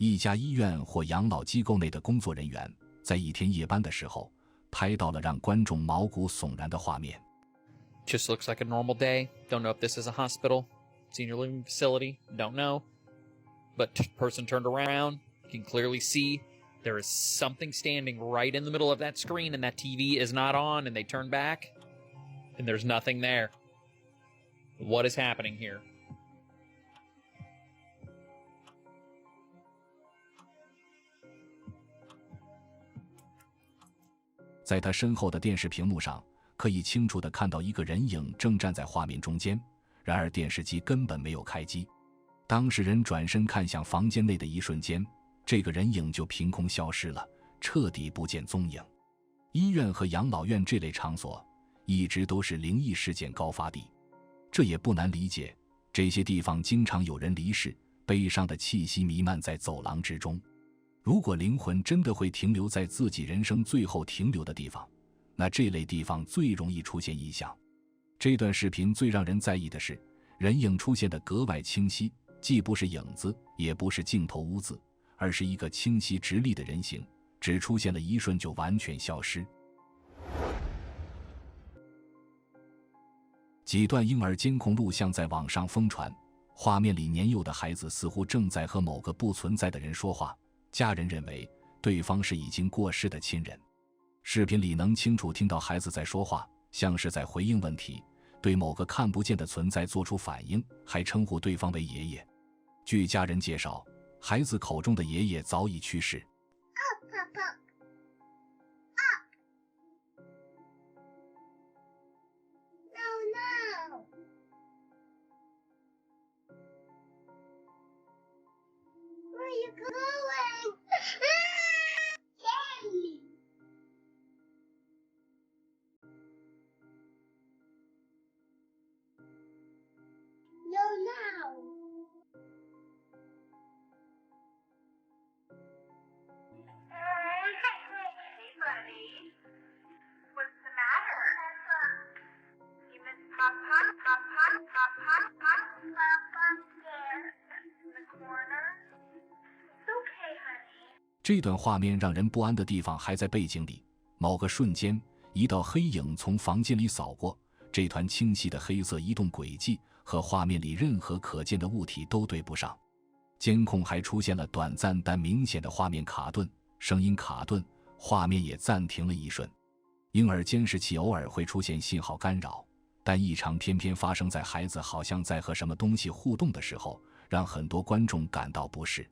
一家医院或养老机构内的工作人员在一天夜班的时候，拍到了让观众毛骨悚然的画面。 Just looks like a normal day. Don't know if this is a hospital, senior living facility. Don't know. But person turned around. You can clearly see there is something standing right in the middle of that screen, and that TV is not on, and they turn back, and there's nothing there. What is happening here? 在他身后的电视屏幕上，可以清楚地看到一个人影正站在画面中间，然而电视机根本没有开机。当事人转身看向房间内的一瞬间，这个人影就凭空消失了，彻底不见踪影。医院和养老院这类场所一直都是灵异事件高发地，这也不难理解，这些地方经常有人离世，悲伤的气息弥漫在走廊之中。如果灵魂真的会停留在自己人生最后停留的地方，那这类地方最容易出现异象。这段视频最让人在意的是，人影出现的格外清晰，既不是影子，也不是镜头污渍，而是一个清晰直立的人形，只出现了一瞬就完全消失。几段婴儿监控录像在网上疯传，画面里年幼的孩子似乎正在和某个不存在的人说话，家人认为对方是已经过世的亲人。视频里能清楚听到孩子在说话，像是在回应问题，对某个看不见的存在做出反应，还称呼对方为爷爷。据家人介绍，孩子口中的爷爷早已去世。这段画面让人不安的地方还在背景里，某个瞬间，一道黑影从房间里扫过，这团清晰的黑色移动轨迹和画面里任何可见的物体都对不上。监控还出现了短暂但明显的画面卡顿，声音卡顿，画面也暂停了一瞬。婴儿监视器偶尔会出现信号干扰，但异常偏偏发生在孩子好像在和什么东西互动的时候，让很多观众感到不适。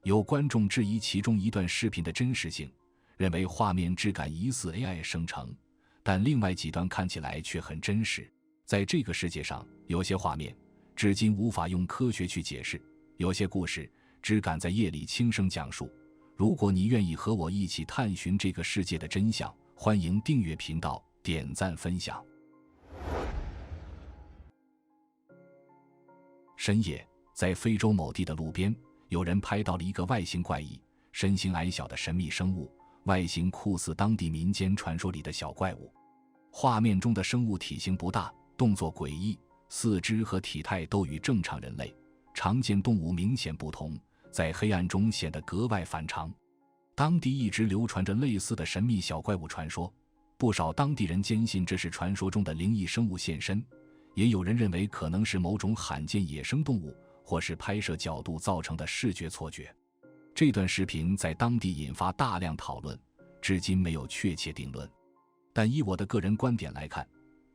有观众质疑其中一段视频的真实性，认为画面质感疑似 AI 生成，但另外几段看起来却很真实。在这个世界上，有些画面至今无法用科学去解释，有些故事只敢在夜里轻声讲述。如果你愿意和我一起探寻这个世界的真相，欢迎订阅频道，点赞分享。深夜，在非洲某地的路边，有人拍到了一个外形怪异、身形矮小的神秘生物，外形酷似当地民间传说里的小怪物。画面中的生物体型不大，动作诡异，四肢和体态都与正常人类、常见动物明显不同，在黑暗中显得格外反常。当地一直流传着类似的神秘小怪物传说，不少当地人坚信这是传说中的灵异生物现身，也有人认为可能是某种罕见野生动物，或是拍摄角度造成的视觉错觉。这段视频在当地引发大量讨论，至今没有确切定论。但以我的个人观点来看，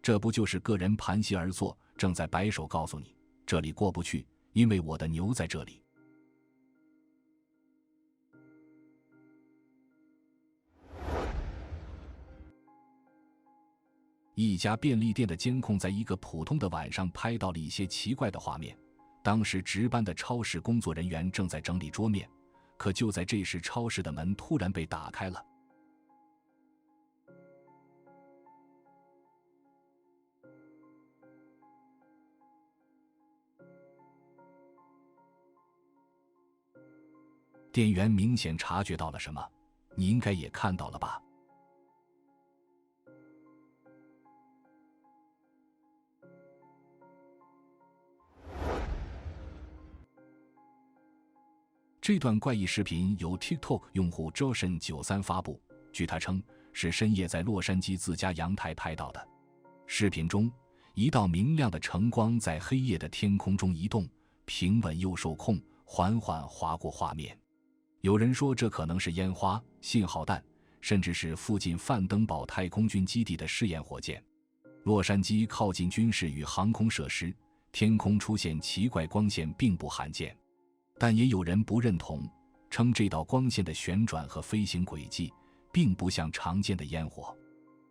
这不就是个人盘膝而坐，正在摆手告诉你，这里过不去，因为我的牛在这里。一家便利店的监控在一个普通的晚上拍到了一些奇怪的画面。当时值班的超市工作人员正在整理桌面，可就在这时，超市的门突然被打开了。店员明显察觉到了什么，你应该也看到了吧？这段怪异视频由 TikTok 用户 Joshin93 发布，据他称，是深夜在洛杉矶自家阳台拍到的。视频中，一道明亮的橙光在黑夜的天空中移动，平稳又受控，缓缓划过画面。有人说这可能是烟花、信号弹，甚至是附近范登堡太空军基地的试验火箭。洛杉矶靠近军事与航空设施，天空出现奇怪光线并不罕见。但也有人不认同，称这道光线的旋转和飞行轨迹并不像常见的烟火。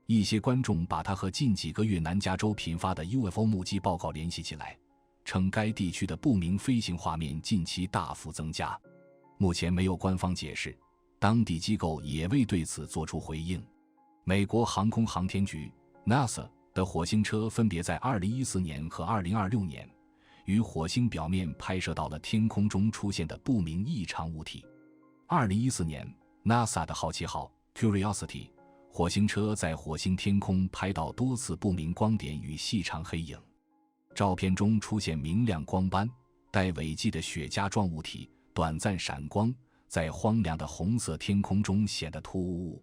一些观众把它和近几个月南加州频发的 UFO 目击报告联系起来，称该地区的不明飞行画面近期大幅增加。目前没有官方解释，当地机构也未对此作出回应。美国航空航天局 NASA 的火星车分别在2014年和2026年于火星表面拍摄到了天空中出现的不明异常物体。2014年 NASA 的好奇号 Curiosity 火星车在火星天空拍到多次不明光点与细长黑影，照片中出现明亮光斑，带尾迹的雪茄状物体短暂闪光，在荒凉的红色天空中显得突兀。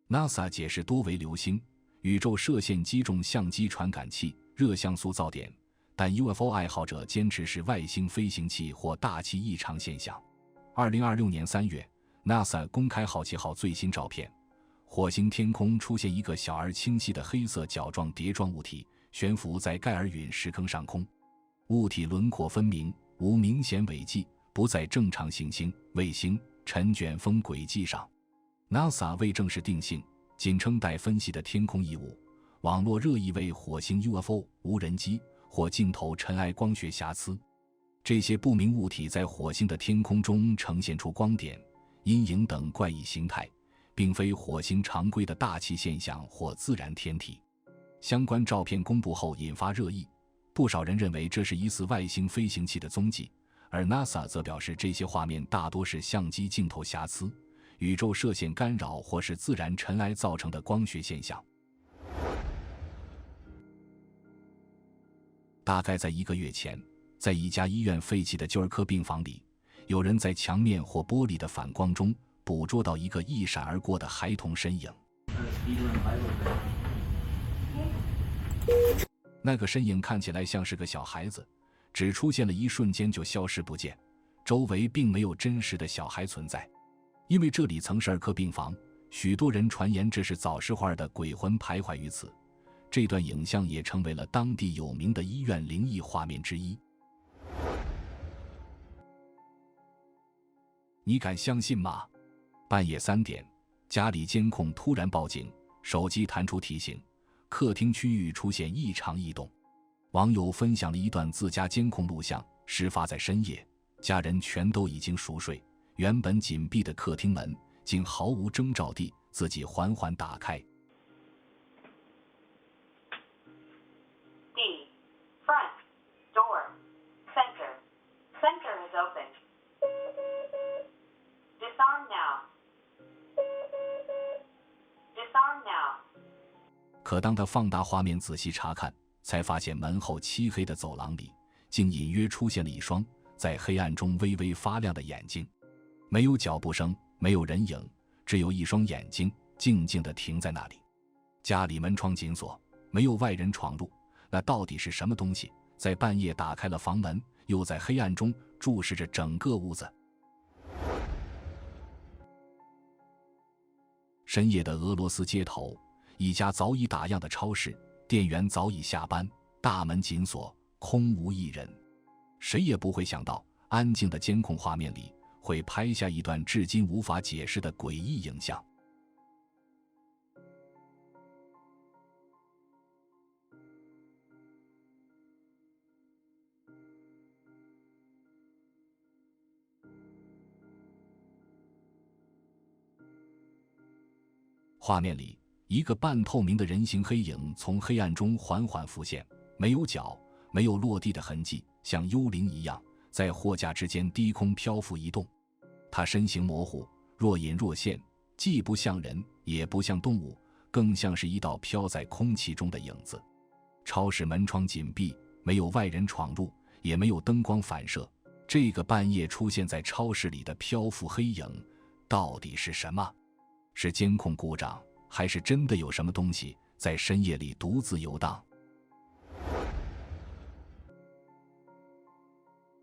NASA 解释多为流星、宇宙射线击中相机传感器、热像素噪点，但 UFO 爱好者坚持是外星飞行器或大气异常现象。2026年3月 NASA 公开好奇号最新照片，火星天空出现一个小而清晰的黑色角状碟状物体，悬浮在盖尔陨石坑上空。物体轮廓分明，无明显尾迹，不在正常行星、卫星、尘卷风轨迹上。 NASA 未正式定性，仅称待分析的天空异物。网络热议为火星 UFO、无人机或镜头尘埃光学瑕疵。这些不明物体在火星的天空中呈现出光点、阴影等怪异形态，并非火星常规的大气现象或自然天体。相关照片公布后引发热议，不少人认为这是疑似外星飞行器的踪迹，而 NASA 则表示这些画面大多是相机镜头瑕疵、宇宙射线干扰或是自然尘埃造成的光学现象。大概在1个月前，在一家医院废弃的旧儿科病房里，有人在墙面或玻璃的反光中捕捉到一个一闪而过的孩童身影。那个身影看起来像是个小孩子，只出现了一瞬间就消失不见，周围并没有真实的小孩存在。因为这里曾是儿科病房，许多人传言这是早时花儿的鬼魂徘徊于此。这段影像也成为了当地有名的医院灵异画面之一。你敢相信吗？半夜3点，家里监控突然报警，手机弹出提醒，客厅区域出现异常异动。网友分享了一段自家监控录像，事发在深夜，家人全都已经熟睡，原本紧闭的客厅门竟毫无征兆地自己缓缓打开。Front door center is opened. Disarm now. 可当他放大画面仔细查看，才发现门后漆黑的走廊里竟隐约出现了一双在黑暗中微微发亮的眼睛。没有脚步声，没有人影，只有一双眼睛静静地停在那里。家里门窗紧锁，没有外人闯入，那到底是什么东西在半夜打开了房门，又在黑暗中注视着整个屋子？深夜的俄罗斯街头，一家早已打烊的超市，店员早已下班，大门紧锁，空无一人。谁也不会想到，安静的监控画面里会拍下一段至今无法解释的诡异影像。画面里，一个半透明的人形黑影从黑暗中缓缓浮现，没有脚，没有落地的痕迹，像幽灵一样在货架之间低空漂浮移动。他身形模糊，若隐若现，既不像人，也不像动物，更像是一道飘在空气中的影子。超市门窗紧闭，没有外人闯入，也没有灯光反射，这个半夜出现在超市里的漂浮黑影到底是什么？是监控故障，还是真的有什么东西在深夜里独自游荡？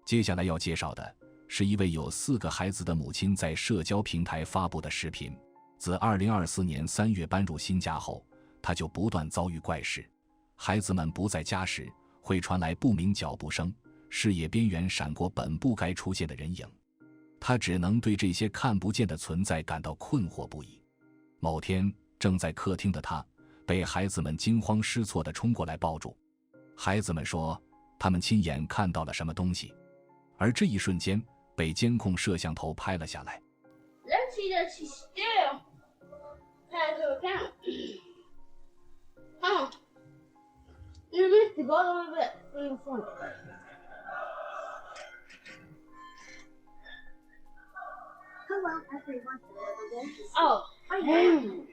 接下来要介绍的是一位有4个孩子的母亲在社交平台发布的视频。自2024年3月搬入新家后，她就不断遭遇怪事。孩子们不在家时，会传来不明脚步声，视野边缘闪过本不该出现的人影。她只能对这些看不见的存在感到困惑不已。某天，正在客厅的她被孩子们惊慌失措地冲过来抱住。孩子们说，他们亲眼看到了什么东西，而这一瞬间被监控摄像头拍了下来。Let's see that she still has her account. Come on. You missed it. Go a little bit in front. Come on. I say one thing. Oh, damn.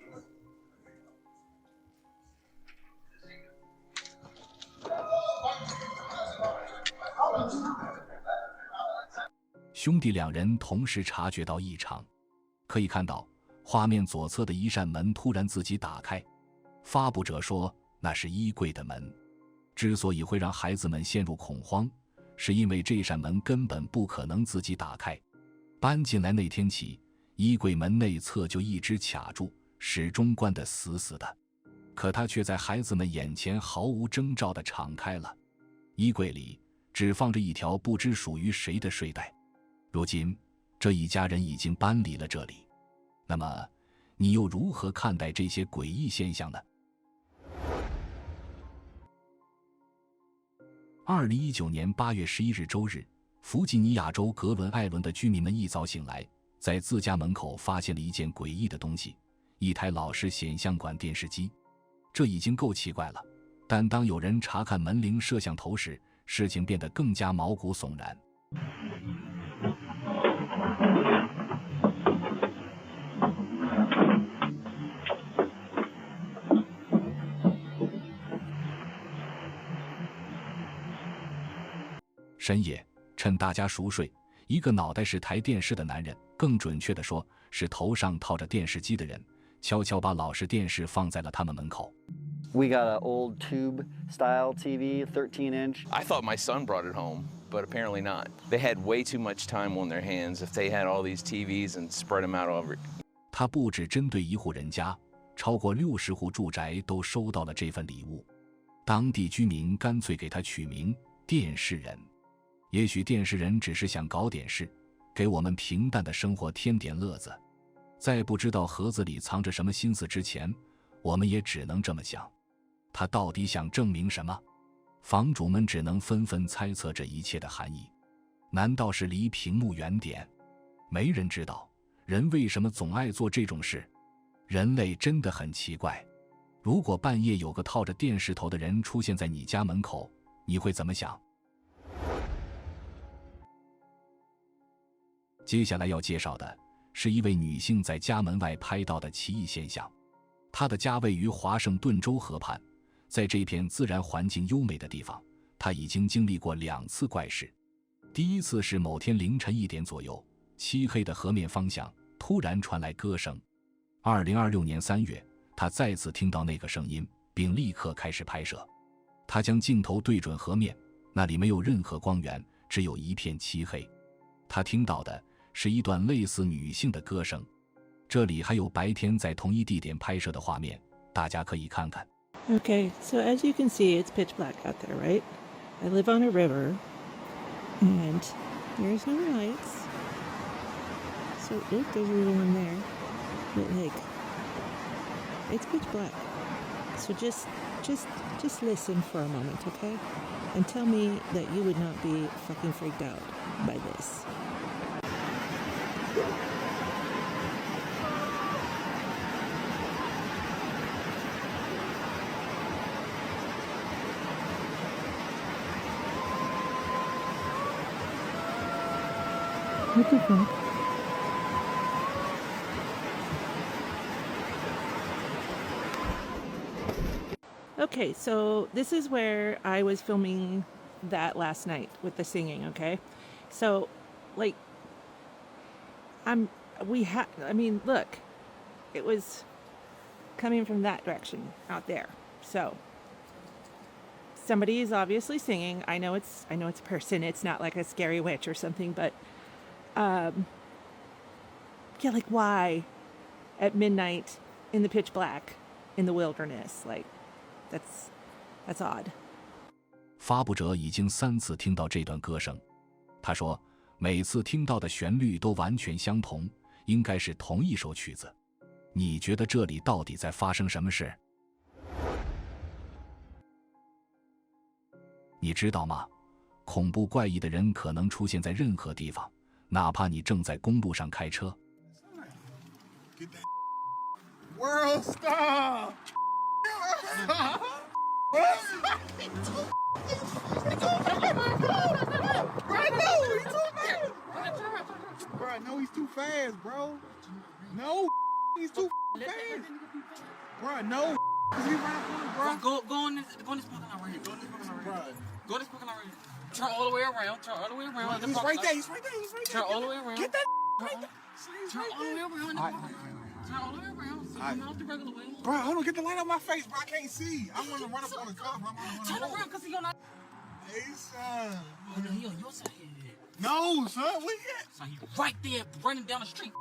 兄弟2人同时察觉到异常，可以看到画面左侧的一扇门突然自己打开。发布者说那是衣柜的门。之所以会让孩子们陷入恐慌，是因为这扇门根本不可能自己打开。搬进来那天起，衣柜门内侧就一直卡住，始终关得死死的。可它却在孩子们眼前毫无征兆地敞开了。衣柜里只放着一条不知属于谁的睡袋。如今这一家人已经搬离了这里，那么你又如何看待这些诡异现象呢？2019年8月11日周日，弗吉尼亚州格伦艾伦的居民们一早醒来，在自家门口发现了一件诡异的东西，一台老式显像管电视机。这已经够奇怪了，但当有人查看门铃摄像头时，事情变得更加毛骨悚然。深夜，趁大家熟睡，一个脑袋是台电视的男人，更准确地说，是头上套着电视机的人，悄悄把老式电视放在了他们门口。We got an old tube-style TV, 13-inch. I thought my son brought it home, but apparently not. They had way too much time on their hands if they had all these TVs and spread them out over. 他不只针对一户人家，超过60户住宅都收到了这份礼物。当地居民干脆给他取名电视人。也许电视人只是想搞点事，给我们平淡的生活添点乐子。在不知道盒子里藏着什么心思之前，我们也只能这么想。他到底想证明什么？房主们只能纷纷猜测这一切的含义。难道是离屏幕远点？没人知道人为什么总爱做这种事。人类真的很奇怪。如果半夜有个套着电视头的人出现在你家门口，你会怎么想？接下来要介绍的是一位女性在家门外拍到的奇异现象。她的家位于华盛顿州河畔，在这片自然环境优美的地方，她已经经历过2次怪事。第一次是某天凌晨1点左右，漆黑的河面方向突然传来歌声。2026年3月，她再次听到那个声音，并立刻开始拍摄。她将镜头对准河面，那里没有任何光源，只有一片漆黑。她听到的是一段类似女性的歌声。这里还有白天在同一地点拍摄的画面，大家可以看看。 Okay, so as you can see, it's pitch black out there, right? I live on a river, and there's no lights. So, there's a little one there. But, like, it's pitch black. So just listen for a moment, okay? And tell me that you would not be fucking freaked out by this. What the fuck? Okay, so this is where I was filming that last night with the singing, okay? So, like, I mean, look, it was coming from that direction out there. So, somebody is obviously singing. I know it's a person. It's not like a scary witch or something, but yeah, like why at midnight in the pitch black in the wilderness? Like, that's odd. 发布者已经3次听到这段歌声，他说每次听到的旋律都完全相同，应该是同一首曲子。你觉得这里到底在发生什么事？你知道吗？恐怖怪异的人可能出现在任何地方，哪怕你正在公路上开车。World star! Bro, I know he's too fast, bro. No, he's too fast. Bro, no. He right, bro. Go on this parking lot right here. Go on this parking lot right here. Go this parking lot right here. Turn all the way around. Turn all the way around. He's right there. He's right there. Turn all the way around. Get that right there. Turn all the way around. Turn all the way around. So you're not the regular way. Bro, hold on. Get the light out my face, bro. I can't see. I want to run up on the car, bro. Turn around because he's gonna. Hey, son. Oh, no, he on your side. No, son. Where he at? So he's right there running down the street.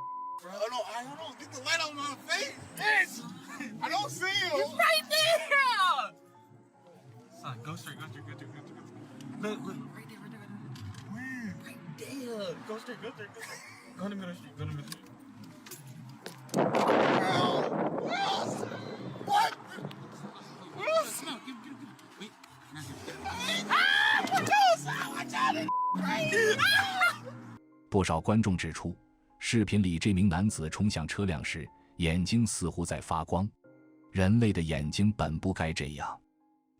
Bro, hold on. Get the light out my face. Yes. I don't see him. He's right there. Son, go straight. Look. Right there. Where? Right there. Go straight. Go in the middle of the street. What? No, give it. Wait. Watch out! 不少观众指出，视频里这名男子冲向车辆时，眼睛似乎在发光。人类的眼睛本不该这样。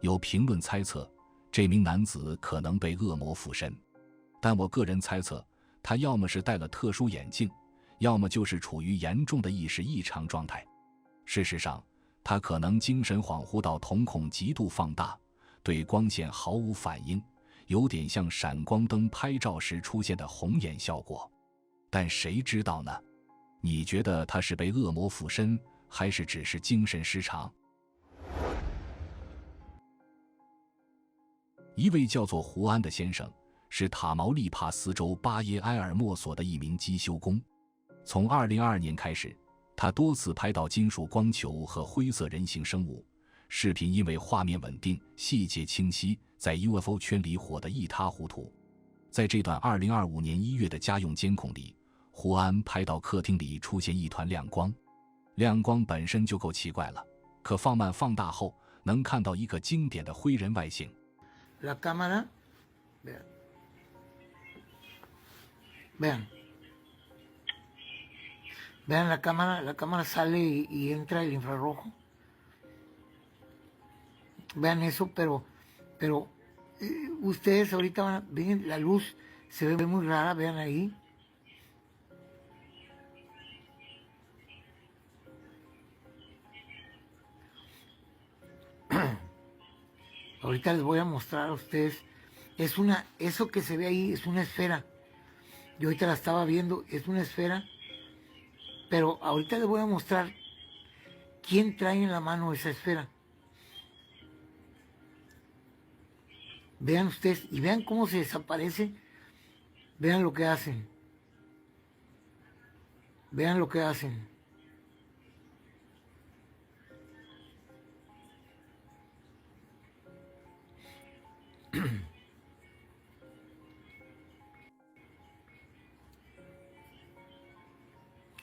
有评论猜测，这名男子可能被恶魔附身，但我个人猜测，他要么是戴了特殊眼镜，要么就是处于严重的意识异常状态。事实上，他可能精神恍惚到瞳孔极度放大，对光线毫无反应，有点像闪光灯拍照时出现的红眼效果。但谁知道呢？你觉得他是被恶魔附身，还是只是精神失常？一位叫做胡安的先生是塔毛利帕斯州巴耶埃尔莫索的一名机修工。从2022年开始，他多次拍到金属光球和灰色人形生物，视频因为画面稳定、细节清晰，在 UFO 圈里火得一塌糊涂。在这段2025年1月的家用监控里，胡安拍到客厅里出现一团亮光，亮光本身就够奇怪了，可放慢放大后，能看到一个经典的灰人外形。La cámara, vean la cámara sale y entra el infrarrojo. Vean eso, pero ustedes ahorita ven la luz, se ve muy rara, vean ahí. Ahorita les voy a mostrar a ustedes. Eso que se ve ahí es una esfera. Yo ahorita la estaba viendo, es una esfera. Pero ahorita les voy a mostrar quién trae en la mano esa esfera. Vean ustedes y vean cómo se desaparece. Vean lo que hacen. Vean lo que hacen.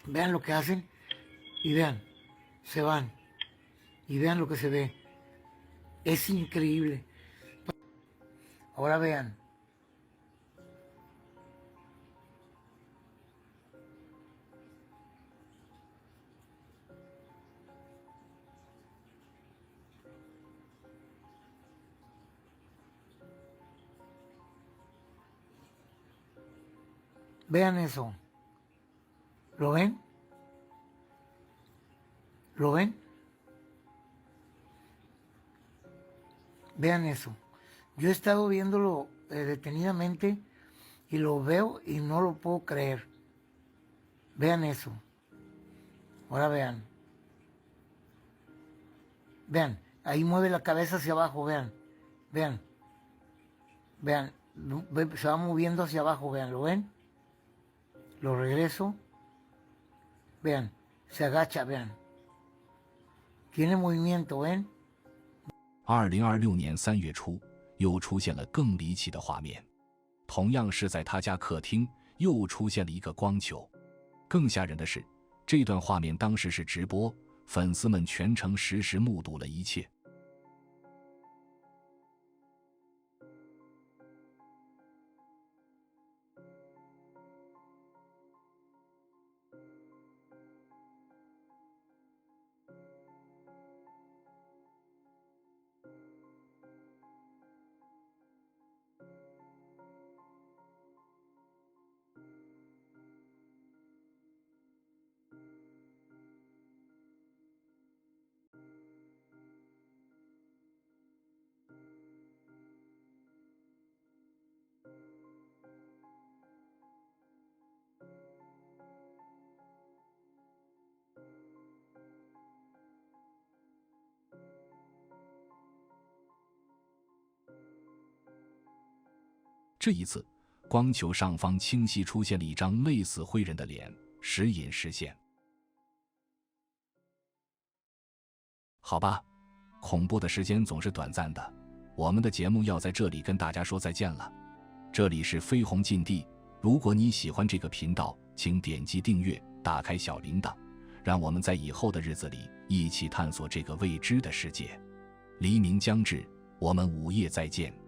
Vean lo que hacen y vean, se van y vean lo que se ve. Es increíble. Ahora vean. Vean eso. ¿Lo ven? ¿Lo ven? Vean eso. Yo he estado viéndolo detenidamente y lo veo y no lo puedo creer. Vean eso. Ahora vean. Vean, ahí mueve la cabeza hacia abajo, vean. Vean. Vean, se va moviendo hacia abajo, vean, ¿lo ven? Lo regreso. Vean, se agacha, vean. Tiene movimiento, ¿ven？2026年3月初，又出现了更离奇的画面，同样是在他家客厅，又出现了一个光球。更吓人的是，这段画面当时是直播，粉丝们全程实时目睹了一切。这一次，光球上方清晰出现了一张类似灰人的脸，时隐时现。好吧，恐怖的时间总是短暂的，我们的节目要在这里跟大家说再见了。这里是飞鸿禁地，如果你喜欢这个频道，请点击订阅，打开小铃铛，让我们在以后的日子里一起探索这个未知的世界。黎明将至，我们午夜再见。